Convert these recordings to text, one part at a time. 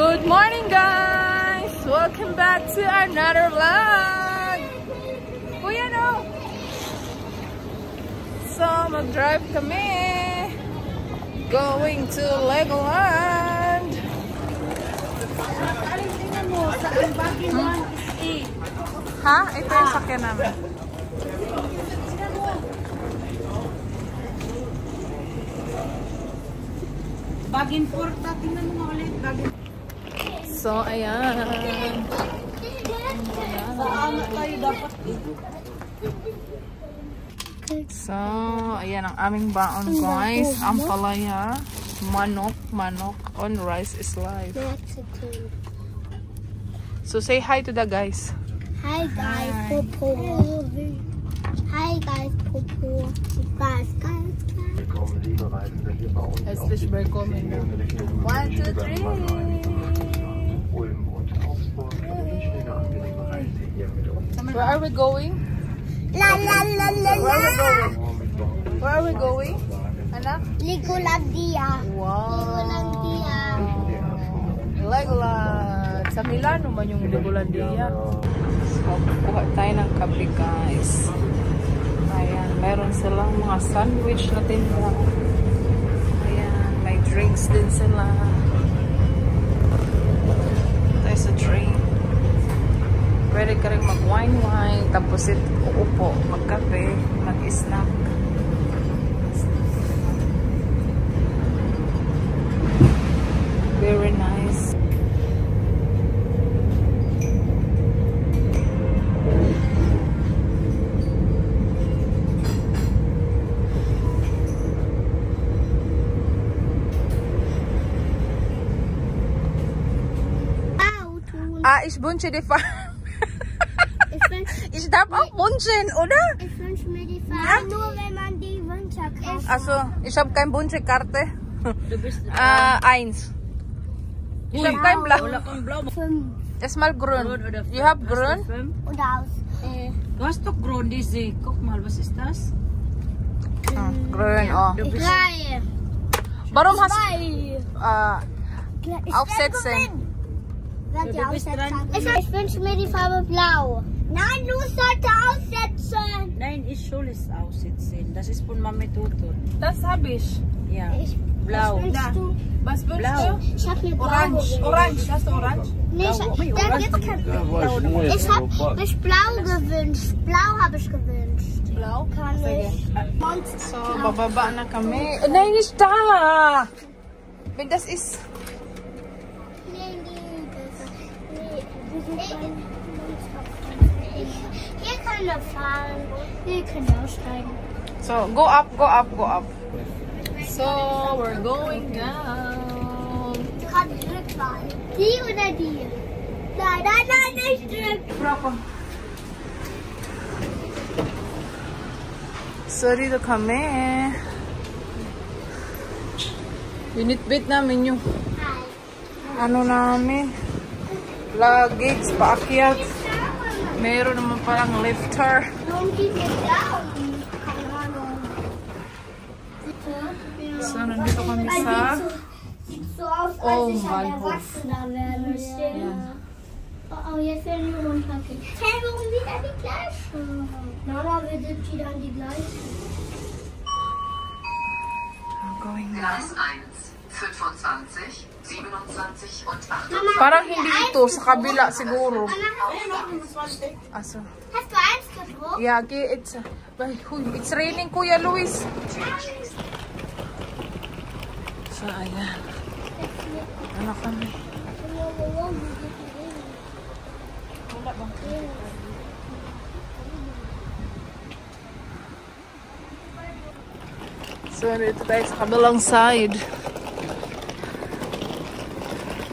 Good morning, guys! Welcome back to another vlog! Kuya, no? So, mag-drive kami. Going to Legoland. Tingnan mo, sa bagay 1 Ha? Ito yung sakyan namin. Bagin 4, tingnan mo ulit. Bagin. So, ayan. Saan tayo dapat So, ayan ang aming baon, guys. Ampalaya, manok on rice is life. Mexican. So, say hi to the guys. Hi guys, Popo. Hi guys, Popo. Guys. Herzlich willkommen. 1, 2, 3. Where are we going? La la la la la. Where are we going? Anak? Legolandia. Wow. Legolandia. Legoland. Sa Milano man yung Legolandia. So, kuha tayo ng kape, guys. Ayan, meron silang mga sandwich na tinda. Ayan, may drinks din sila. Tayo sa drink. Pwede ka rin mag-wine-wine, tapos uupo, magkape, mag-snack. Very nice. Ich wünsche dir Ich darf auch wünschen, oder? Ich wünsche mir die Farbe nur, wenn man die Wünsche kauft. Also, ich habe keine Wunschkarte. Du bist 1. Ich habe kein Blau. wala kang blau. 5 Erstmal grün. You have grün? und aus. Du hast doch grün, diese. Guck mal, was ist das? Grün, oh. Du bist 3. Warum hast Ich aufsetzen? Werd Ja, ihr du bist aussetzen? dran. Ich wünsche mir die Farbe blau. Nein, du sollst aussetzen. Nein, ich soll es aussitzen. Das ist von Mami Toto. Das habe ich. Ja. Ich, Blau. Was wünschst du? Was wünschst Blau. du? Ich hab mir blau Orange. gewünscht. Orange. Hast du orange? Nee, da gibt's kein Blau. Ich hab mich blau gewünscht. Blau habe ich gewünscht. Blau? Kann Sige. ich. So, bababa na kami. Nein, nicht da! Wenn das ist... Nee, hier können wir fahren. Hier können wir aussteigen. So, go up, go up, go up. So, we're going down. Du kannst Rückfahren. Die oder die? Nein, nicht Rück. So, dito kami. Binitbit namin yung ano namin. Luggage, paakyat. Meron naman parang lifter. Warum geht ihr blau? Keine Ahnung. So, nandito kami sa... Sieht so aus, als Oh, ich ein Bahnhof. Erwachsener werden müsste. Oh, jetzt werden wir runtergehen. Hey, warum wieder die gleichen? Mama, wir sind wieder an die gleichen. I'm going down. Gleis 1, 25, 27 und 28. Parang hindi ito, sa kabila siguro. Aso. Hast du eins gedruckt? Yeah, it's raining, Kuya Luis. So, ayan. Ano kami? So, dito tayo sa kabilang side.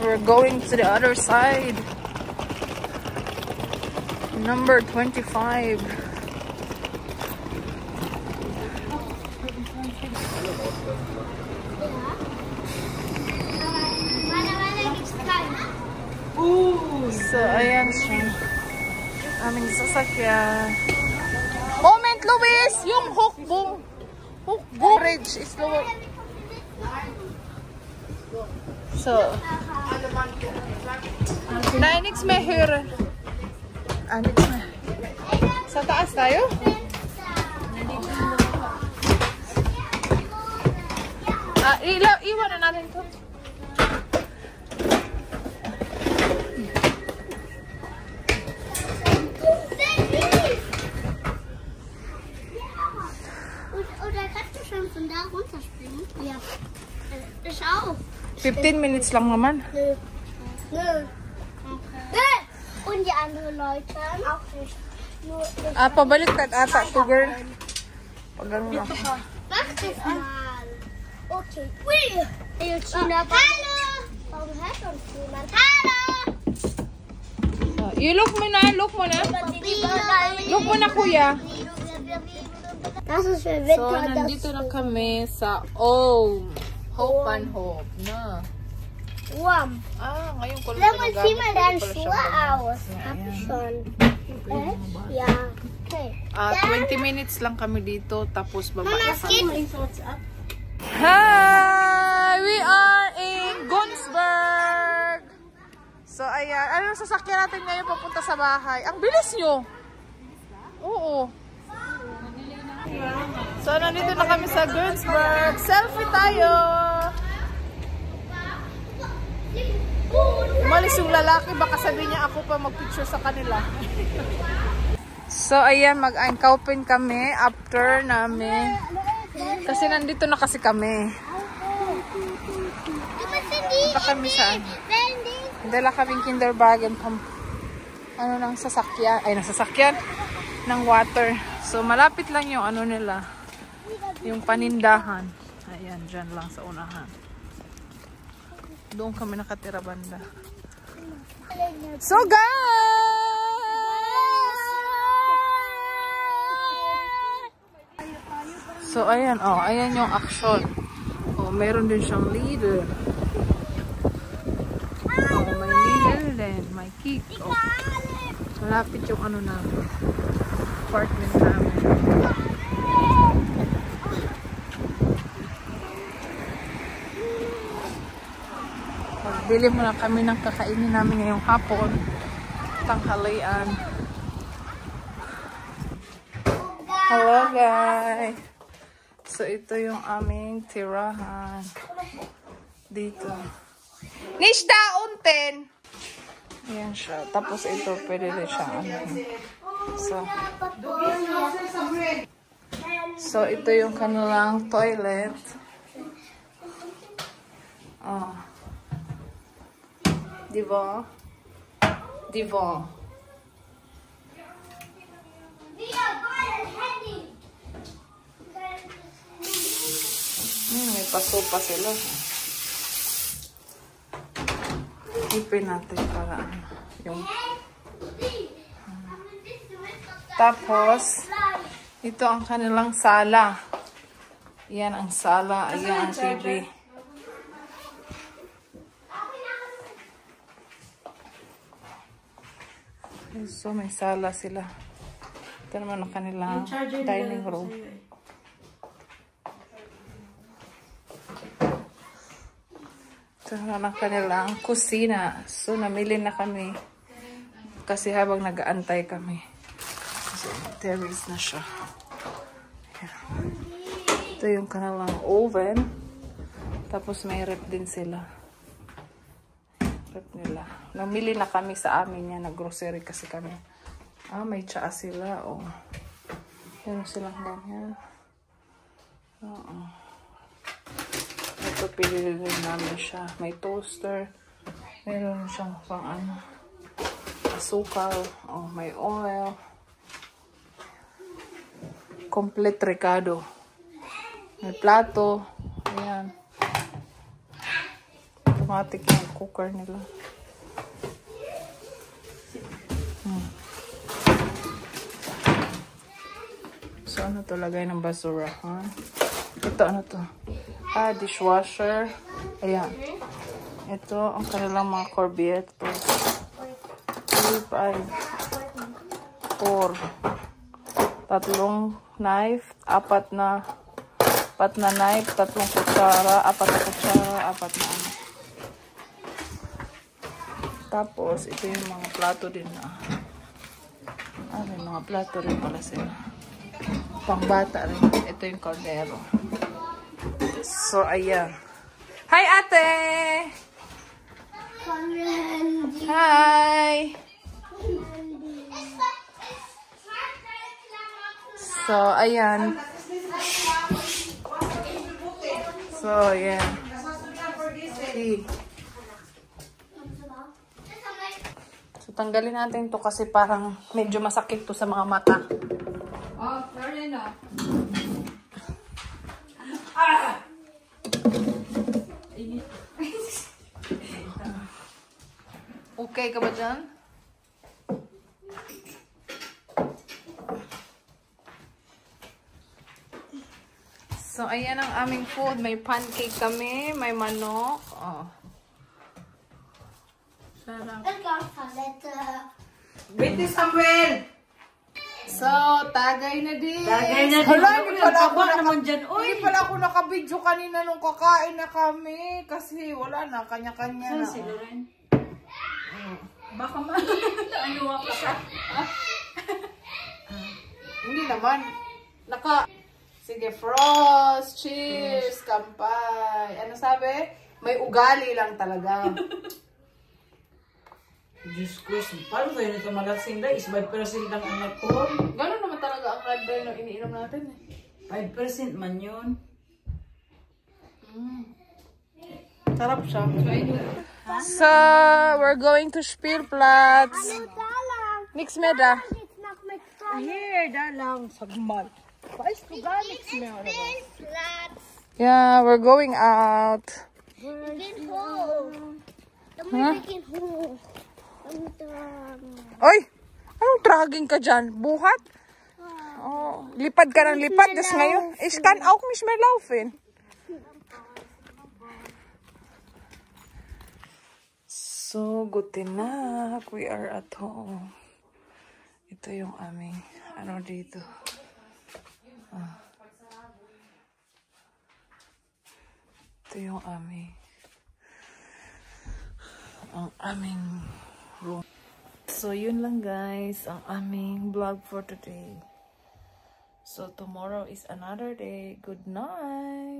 We're going to the other side. Number 25. Meiner gibt's keinen. So, ayan siya. Aming sasakyan. Moment, Luis! Yung hukbong bridge is lower. So, Na, niks may here. Niks may. Sa taas tayo? Iwan na natin to. Oder kannst du schon von da runterspringen? Ja. Ich auch. 15 minutes lang naman. Nö. Nö. Okay. Und die anderen Leute auch nicht. Nur Pabalik ka ata to, girl. Pagano lang. mach das mal. Okay. Ui. Hallo. Warum hört uns niemand? Hallo. Look mo na, look mo na. Look mo na, kuya. Das ist für So, nandito na kami sa Hope and Hope na. warm. Ngayon ko lang Lass mal zieh mal deine pala Schuhe siyang aus. Hab ich schon. Ja. Okay. 20 minutes lang kami dito, tapos baba Mama, na es geht. kami. Hi! We are in Gunsberg! So, ayan. Ano sasakyan natin ngayon papunta sa bahay? Ang bilis nyo! Oo. So, nandito na kami sa Gunsberg. Selfie tayo! Umalis yung lalaki, baka sabihin niya ako pa mag-picture sa kanila. So, ayan, mag-encountering kami after namin. Kasi nandito na kasi kami. Punta kami saan? Dala kaming kindergarten ano ng sasakyan. Ay, nasasakyan ng water. So, malapit lang yung ano nila. Yung panindahan. Ayan, dyan lang sa unahan. Doon kami nakatira banda. So guys! So ayan, ayan yung action. Meron din siyang leader. May leader din, may kick. Malapit yung ano namin. Apartment namin. Bili muna kami ng kakainin namin ngayong hapon. Tanghalian. Hello guys! So ito yung aming tirahan. Dito. Nishda unten! Ayan siya. Tapos ito pwede rin siya. So ito yung kanilang toilet. Diba? Diba? May paso pa sila. Ipin natin para yung tapos ito ang kanilang sala. Yan ang sala. Ayan ang TV. So, may sala sila. Ito naman ang kanilang dining room. Ito naman ang kanilang kusina. So, namili na kami. Kasi habang nag-aantay kami. So, terrace na siya. Ito yung kanilang oven. Tapos, may rep din sila. Rep nila. Namili na kami sa amin yan. Nag-grocery kasi kami. May tsaa sila. Meron silang ganyan. Ito, pili rin namin siya. May toaster. Meron siyang pang asukal. May oil. Complete recado. May plato. Ayan. Automatic yung cooker nila. So, ano to? Lagay ng basura. Ito, ano to? Dishwasher. Ayan. Ito, ang kanilang mga corbiette. 3, 5, 4. 3 knife. 4 na knife. 3 kutsara. 4 na kutsara. 4 na ano. Tapos, ito yung mga plato din na. May mga plato rin pala sila. Pangbata rin. Ito yung kaldero. So, ayan. Hi, ate! Hi! So, ayan. So, ayan. See. So, tanggalin natin to kasi parang medyo masakit to sa mga mata. Oh, sorry na. Okay ka ba dyan? So, ayan ang aming food. May pancake kami, may manok. Oh. Sarap. Wait, Samuel! So, tagay na din. Tagay na din. Hala, hindi pala ako Uy! naka-video kanina nung kakain na kami. Kasi wala na, kanya-kanya na. Si Loren? Baka ano ako siya. Hindi naman. Sige, Frost. Cheers. Kampay. Ano sabi? May ugali lang talaga. Diyos ko, paano tayo nito malasing na? Is 5% lang ang alcohol. Gano'n naman talaga ang red wine na iniinom natin eh. 5% man yun. Sarap siya. So, we're going to Spielplatz. Nix mehr da. Here, da lang. Sagmal. Weißt du gar nichts mehr, oder was? Yeah, we're going out. Oy! Anong traging ka dyan? Buhat? Oh, lipad ka ng lipad. Das ngayon. Ich kann auch nicht mehr laufen. So, guten Nacht. We are at home. Ito yung aming, ano dito. Ito yung aming, ang aming room. So, yun lang guys, ang aming vlog for today. So, tomorrow is another day. Good night!